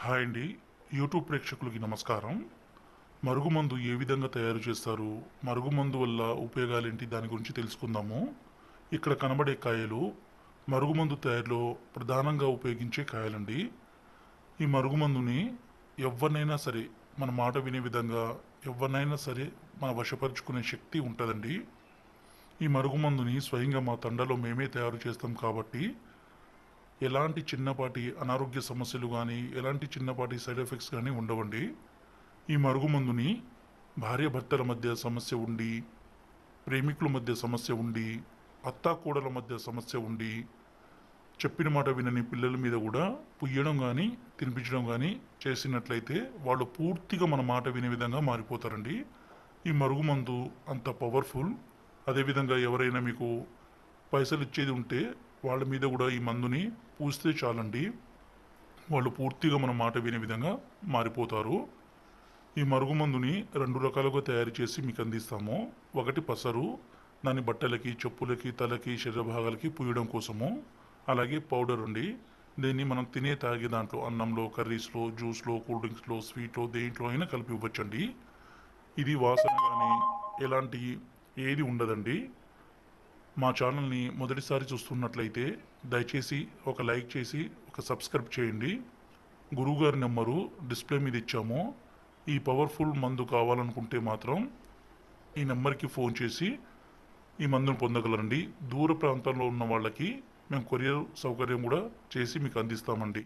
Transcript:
Hi అండి. YouTube ప్రేక్షకులకి నమస్కారం. మరుగుమందు ఏ విధంగా తయారు చేస్తారు, మరుగుమందు వల్ల ఉపయోగాలేంటి, దాని గురించి తెలుసుకుందాము. ఇక్కడ కనబడే కాయలు మరుగుమందు తయారీలో ప్రధానంగా ఉపయోగించే కాయలండి. ఈ మరుగుమందుని ఎవరినైనా సరే మన మాట వినే విధంగా, ఎవరినైనా సరే మన వశపరుచుకునే శక్తి ఉంటుందండి. ఈ మరుగుమందుని స్వయంగా మా తండలో మేమే తయారు చేస్తాం కాబట్టి ఎలాంటి చిన్నపాటి అనారోగ్య సమస్యలు కానీ, ఎలాంటి చిన్నపాటి సైడ్ ఎఫెక్ట్స్ కానీ ఉండవండి. ఈ మరుగుమందుని భార్యాభర్తల మధ్య సమస్య ఉండి, ప్రేమికుల మధ్య సమస్య ఉండి, అత్తాకోడల మధ్య సమస్య ఉండి, చెప్పిన మాట వినని పిల్లల మీద కూడా పుయ్యడం కానీ, తినిపించడం కానీ చేసినట్లయితే వాళ్ళు పూర్తిగా మన మాట వినే విధంగా మారిపోతారండి. ఈ మరుగుమందు అంత పవర్ఫుల్. అదేవిధంగా ఎవరైనా మీకు పైసలు ఇచ్చేది ఉంటే వాళ్ళ మీద కూడా ఈ మందుని పూస్తే చాలండి, వాళ్ళు పూర్తిగా మన మాట వినే విధంగా మారిపోతారు. ఈ మరుగుమందుని 2 రకాలుగా తయారు చేసి మీకు అందిస్తాము. ఒకటి పసరు, దాని బట్టలకి, చెప్పులకి, తలకి, శరీర భాగాలకి పూయడం కోసము. అలాగే పౌడర్ అండి, దీన్ని మనం తినే తాగే దాంట్లో అన్నంలో, కర్రీస్లో, జ్యూస్లో, కూల్ డ్రింక్స్లో, స్వీట్లో, దేంట్లో అయినా కలిపి ఇవ్వచ్చండి. ఇది వాసన కానీ ఎలాంటి ఏది ఉండదండి. మా ఛానల్ని మొదటిసారి చూస్తున్నట్లయితే దయచేసి ఒక లైక్ చేసి ఒక సబ్స్క్రైబ్ చేయండి. గురువుగారి నెంబరు డిస్ప్లే మీద ఇచ్చాము. ఈ పవర్ఫుల్ మందు కావాలనుకుంటే మాత్రం ఈ నెంబర్కి ఫోన్ చేసి ఈ మందును పొందగలరండి. దూర ప్రాంతంలో ఉన్న వాళ్ళకి మేము కొరియర్ సౌకర్యం కూడా చేసి మీకు అందిస్తామండి.